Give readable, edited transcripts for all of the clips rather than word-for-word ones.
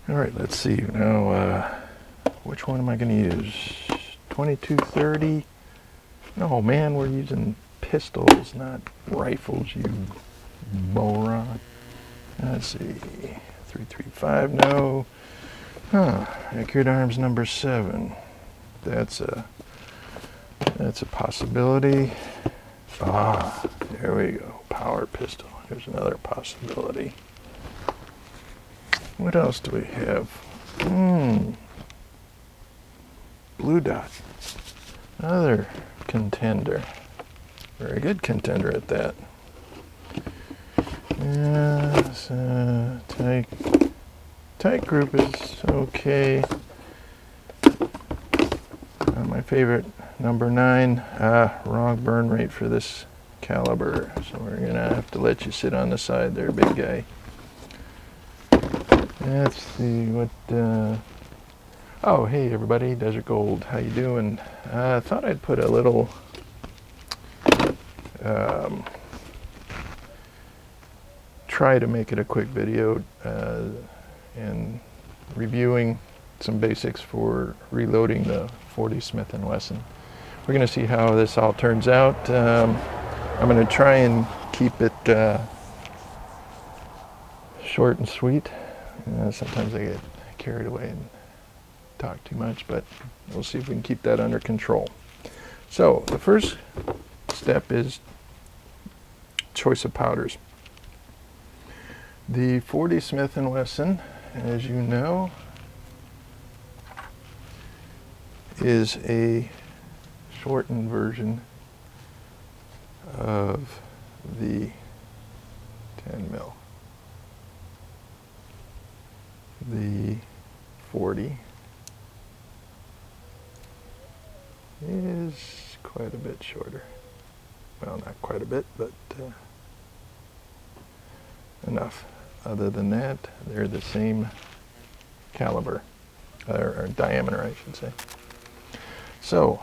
All right, let's see now. Which one am I going to use? 2230. Oh man, we're using pistols, not rifles, you moron. Let's see. 335. No. Huh. Accurate arms number 7. That's a possibility. Ah, there we go. Power pistol. Here's another possibility. What else do we have? Blue dot. Another contender. Very good contender at that. Yes, tight group is okay. My favorite, number 9. Wrong burn rate for this caliber, so we're gonna have to let you sit on the side there, big guy. Let's see what. Oh, hey everybody, Desert Gold, how you doing? I thought I'd put a little try to make it a quick video and reviewing some basics for reloading the 40 Smith & Wesson. We're going to see how this all turns out. I'm going to try and keep it short and sweet. Sometimes I get carried away and talk too much, but we'll see if we can keep that under control. So the first step is choice of powders. The 40 Smith & Wesson, as you know, is a shortened version of the 10 mil. The 40 is quite a bit shorter. Well, not quite a bit, but enough. Other than that, they're the same caliber, or diameter, I should say. So,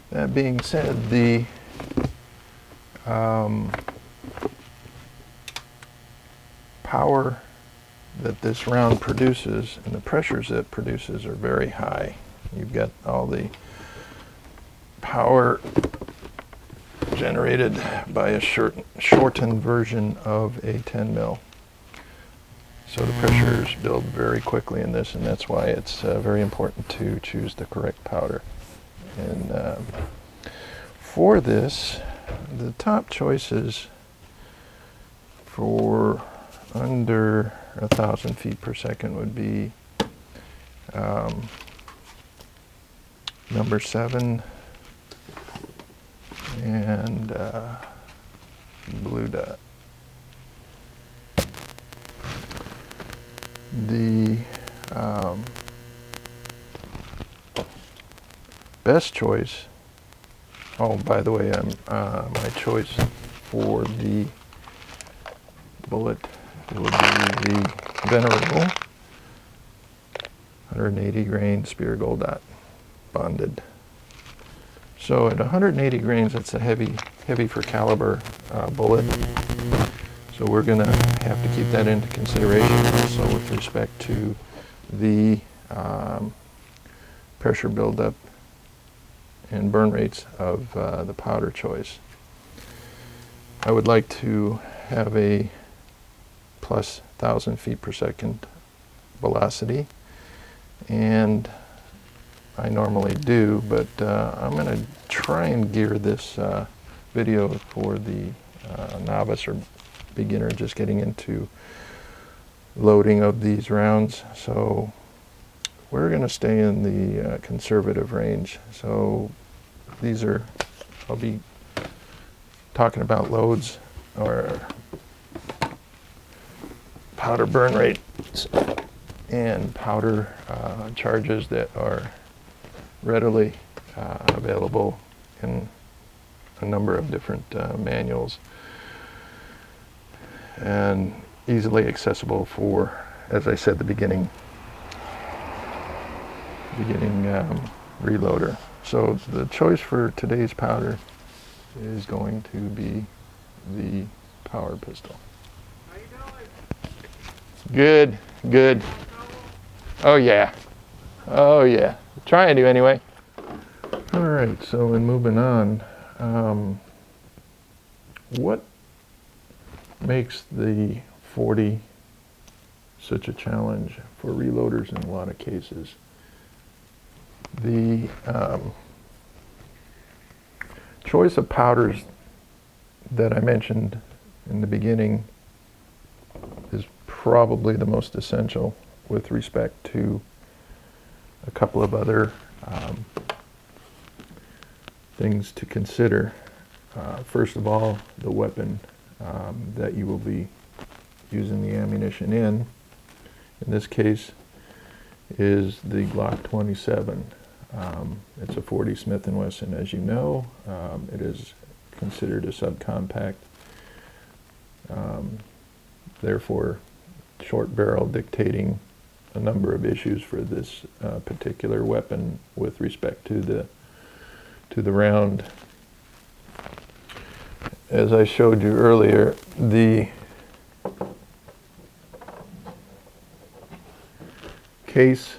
that being said, the power that this round produces and the pressures it produces are very high. You've got all the power generated by a shortened version of a 10 mil. So the pressures build very quickly in this, and that's why it's very important to choose the correct powder. And for this, the top choices for under 1,000 feet per second would be number 7 and blue dot. The best choice, oh, by the way, my choice for the bullet would be the Venerable 180 grain Spear Gold Dot bonded. So at 180 grains, that's a heavy for caliber bullet. So we're going to have to keep that into consideration also with respect to the pressure buildup and burn rates of the powder choice. I would like to have a plus 1,000 feet per second velocity, and I normally do, but I'm going to try and gear this video for the novice or beginner just getting into loading of these rounds. So we're going to stay in the conservative range. So these are, I'll be talking about loads or powder burn rates and powder charges that are readily available in a number of different manuals and easily accessible for, as I said, the beginning reloader. So the choice for today's powder is going to be the power pistol. How you doing? Good. Good. Oh yeah. Oh yeah. Trying to anyway. All right, so in moving on, what makes the 40 such a challenge for reloaders in a lot of cases? The choice of powders that I mentioned in the beginning is probably the most essential with respect to a couple of other things to consider. First of all, the weapon that you will be using the ammunition in this case, is the Glock 27. It's a 40 Smith & Wesson, as you know. It is considered a subcompact. Therefore, short barrel dictating a number of issues for this particular weapon with respect to the round. As I showed you earlier, the case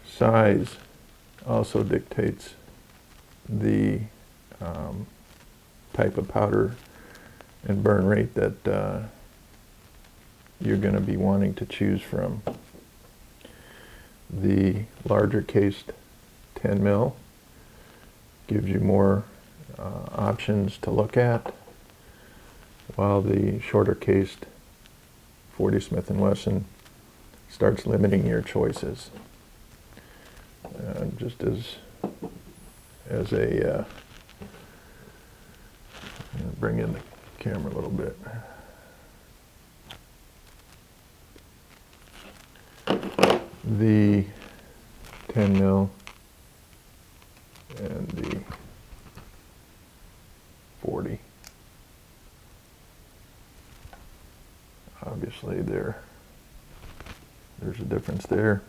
size also dictates the type of powder and burn rate that you're going to be wanting to choose from. The larger cased 10 mil gives you more options to look at, while the shorter cased 40 Smith & Wesson starts limiting your choices. Just as a bring in the camera a little bit. The 10 mil and the 40. Obviously there's a difference there.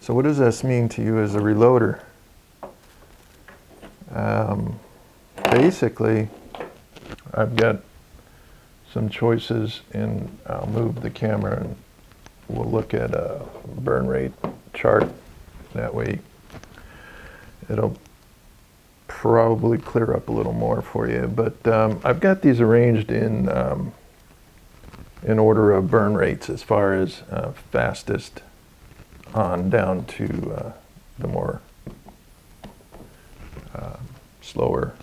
So what does this mean to you as a reloader? Basically, I've got some choices, and I'll move the camera and we'll look at a burn rate chart. That way it'll probably clear up a little more for you. But I've got these arranged in order of burn rates as far as fastest on down to the more slower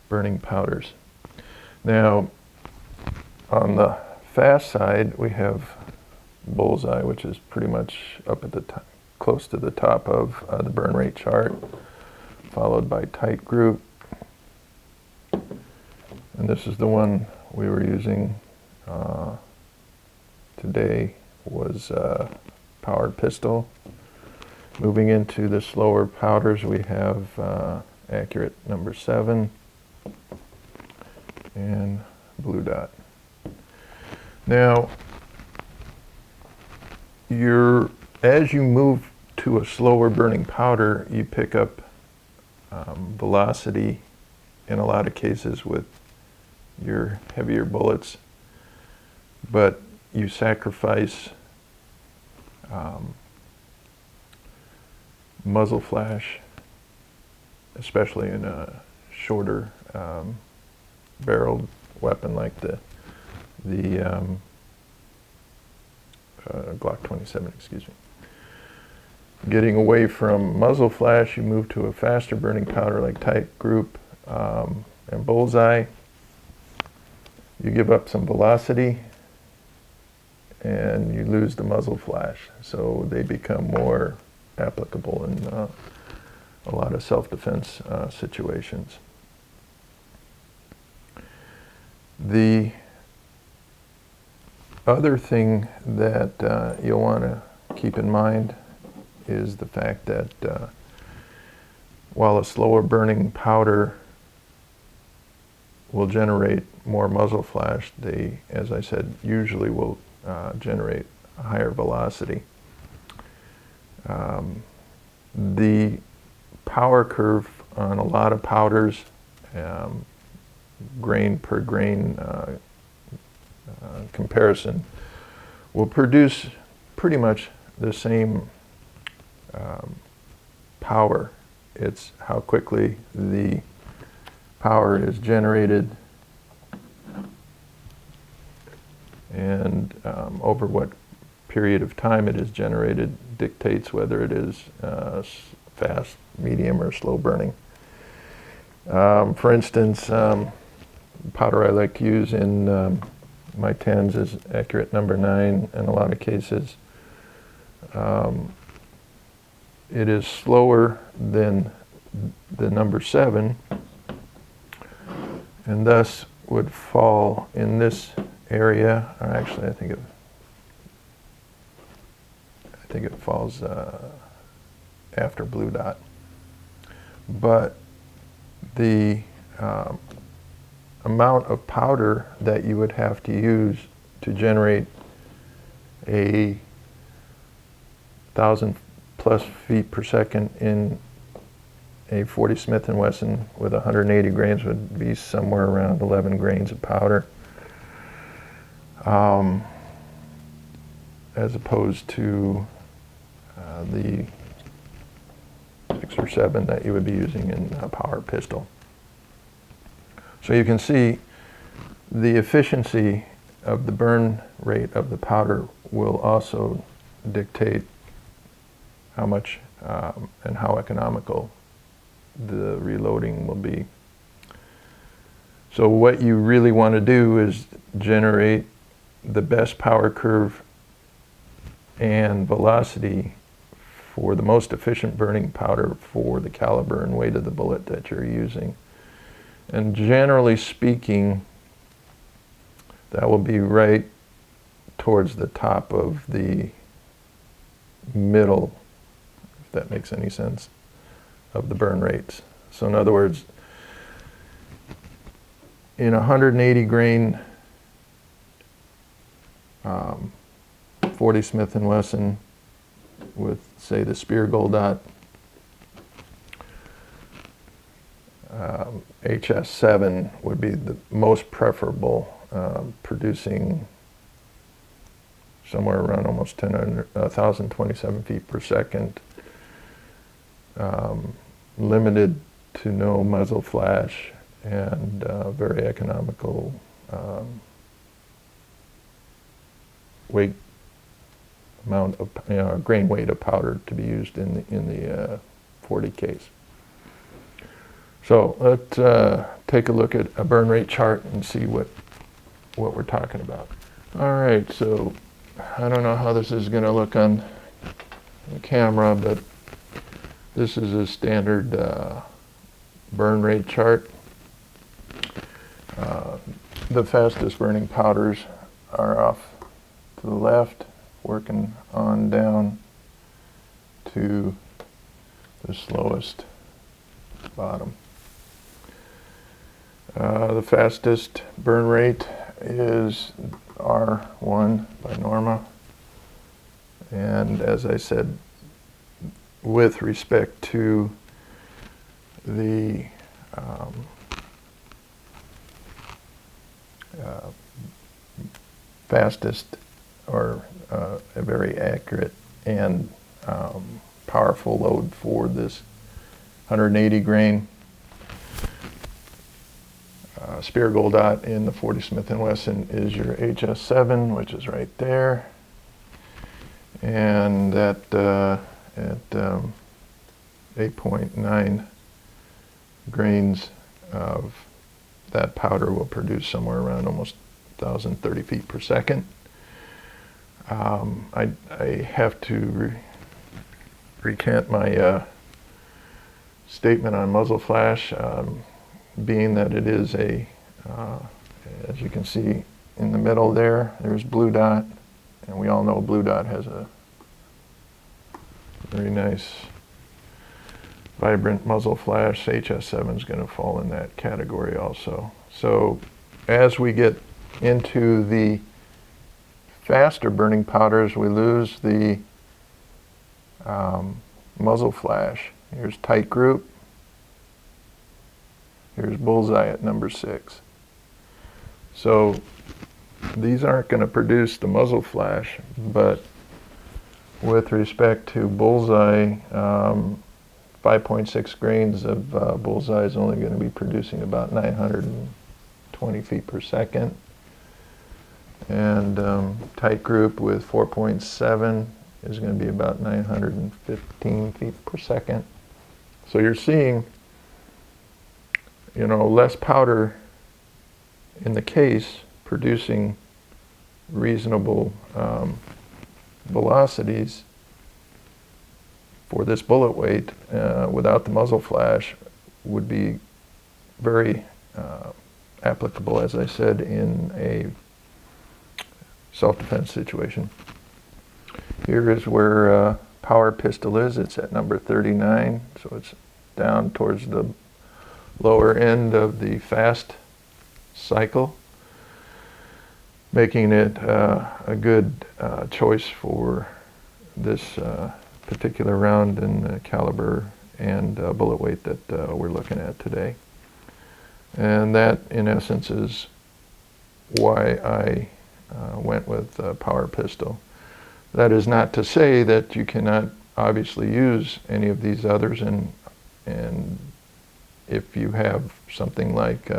burning powders. Now, on the fast side, we have Bullseye, which is pretty much up at the top, close to the top of the burn rate chart, followed by Tight Group. And this is the one we were using today, was Powered Pistol. Moving into the slower powders, we have Accurate number 7 and Blue Dot. Now, as you move to a slower burning powder, you pick up velocity in a lot of cases with your heavier bullets, but you sacrifice muzzle flash, especially in a shorter barreled weapon like the Glock 27, excuse me. Getting away from muzzle flash, you move to a faster burning powder like Tight Group and Bullseye. You give up some velocity and you lose the muzzle flash, so they become more applicable in a lot of self-defense situations. The other thing that you'll want to keep in mind is the fact that while a slower burning powder will generate more muzzle flash, they, as I said, usually will generate a higher velocity. The power curve on a lot of powders, grain per grain comparison, will produce pretty much the same power. It's how quickly the power is generated and over what period of time it is generated dictates whether it is fast, medium, or slow burning. For instance, powder I like to use in my 10s is accurate number 9 in a lot of cases. It is slower than the number 7 and thus would fall in this area, or actually I think it falls after blue dot. But the amount of powder that you would have to use to generate a 1,000 plus feet per second in a 40 Smith & Wesson with 180 grains would be somewhere around 11 grains of powder, as opposed to the 6 or 7 that you would be using in a power pistol. So you can see the efficiency of the burn rate of the powder will also dictate how much and how economical the reloading will be. So what you really want to do is generate the best power curve and velocity for the most efficient burning powder for the caliber and weight of the bullet that you're using. And generally speaking, that will be right towards the top of the middle, if that makes any sense, of the burn rates. So in other words, in 180 grain 40 Smith & Wesson with, say, the Spear Gold Dot HS7 would be the most preferable, producing somewhere around almost 1,027 feet per second, limited to no muzzle flash, and very economical weight amount of grain weight of powder to be used in the 40 case. So let's take a look at a burn rate chart and see what we're talking about. All right, so I don't know how this is going to look on the camera, but this is a standard burn rate chart. The fastest burning powders are off to the left, working on down to the slowest bottom. The fastest burn rate is R1 by Norma, and as I said, with respect to the fastest or a very accurate and powerful load for this 180 grain Spear Gold Dot in the 40 Smith & Wesson is your HS7, which is right there, and at 8.9 grains of that powder will produce somewhere around almost 1,030 feet per second. I have to recant my statement on muzzle flash, being that it is a, as you can see in the middle there's blue dot, and we all know blue dot has a very nice vibrant muzzle flash. HS7 is going to fall in that category also. So as we get into the faster burning powders, we lose the muzzle flash. Here's tight group. Here's bullseye at number 6. So these aren't going to produce the muzzle flash, but with respect to bullseye, 5.6 grains of bullseye is only going to be producing about 920 feet per second. And tight group with 4.7 is going to be about 915 feet per second. So you're seeing, less powder in the case producing reasonable velocities for this bullet weight without the muzzle flash would be very applicable, as I said, in a self-defense situation. Here is where power pistol is. It's at number 39, so it's down towards the lower end of the fast cycle, making it a good choice for this particular round and caliber and bullet weight that we're looking at today. And that, in essence, is why I went with power pistol. That is not to say that you cannot obviously use any of these others, and if you have something like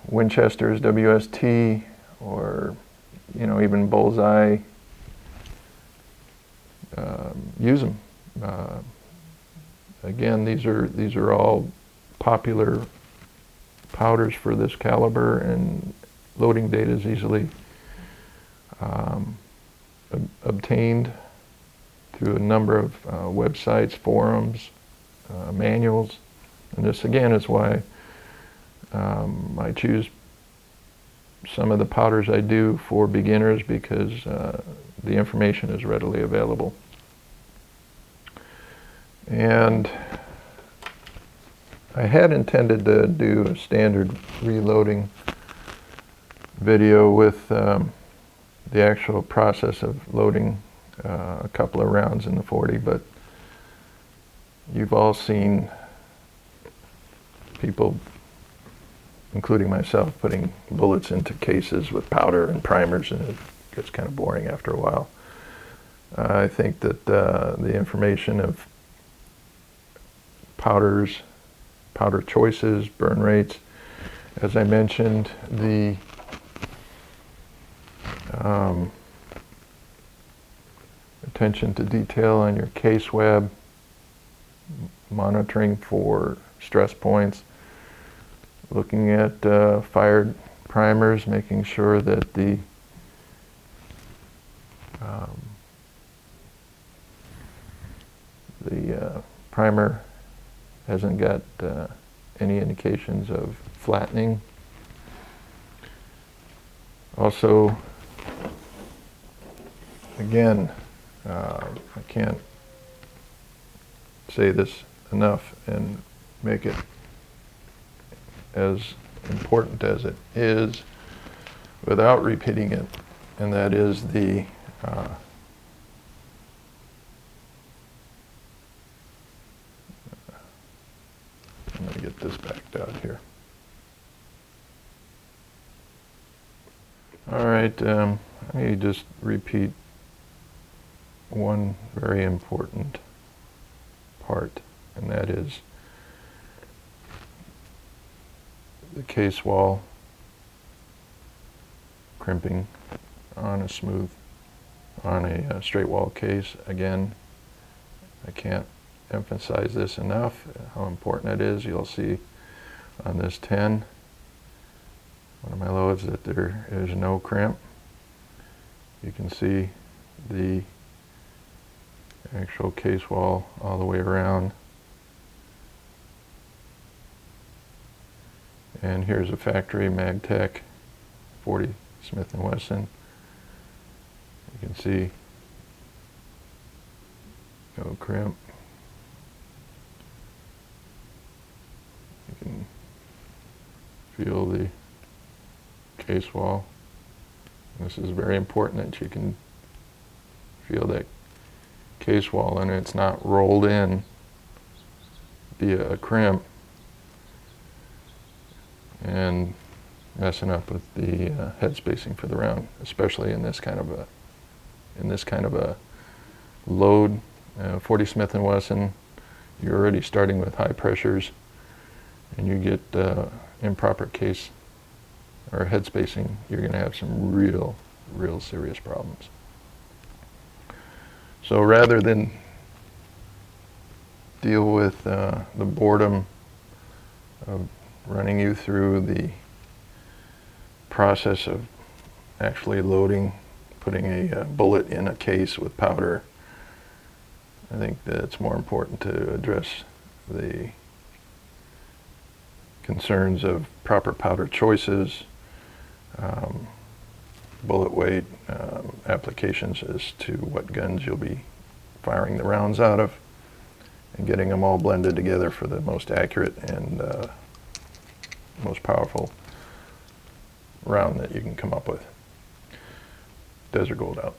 Winchester's WST, or even bullseye, use them. Again, these are all popular powders for this caliber, and loading data is easily obtained through a number of websites, forums, manuals, and this again is why I choose some of the powders I do for beginners, because the information is readily available. And I had intended to do a standard reloading video with the actual process of loading a couple of rounds in the 40, but you've all seen people, including myself, putting bullets into cases with powder and primers, and it gets kind of boring after a while. I think that the information of powders, powder choices, burn rates, as I mentioned, the attention to detail on your case web, monitoring for stress points, looking at fired primers, making sure that the primer hasn't got any indications of flattening. Also, again, I can't say this enough and make it as important as it is without repeating it, and that is the I'm going to get this backed out here. All right, let me just repeat one very important part, and that is the case wall crimping on a straight wall case. Again, I can't emphasize this enough, how important it is. You'll see on this 10, one of my loads, that there is no crimp. You can see the actual case wall all the way around. And here's a factory Magtech 40 Smith & Wesson. You can see no crimp. You can feel the case wall. This is very important, that you can feel that case wall, and it's not rolled in via a crimp. And messing up with the head spacing for the round, especially in this kind of a load. 40 Smith & Wesson, you're already starting with high pressures, and you get improper case or head spacing, you're going to have some real serious problems. So rather than deal with the boredom of running you through the process of actually loading, putting a bullet in a case with powder, I think that it's more important to address the concerns of proper powder choices, bullet weight, applications as to what guns you'll be firing the rounds out of, and getting them all blended together for the most accurate and most powerful round that you can come up with. Desert Gold out.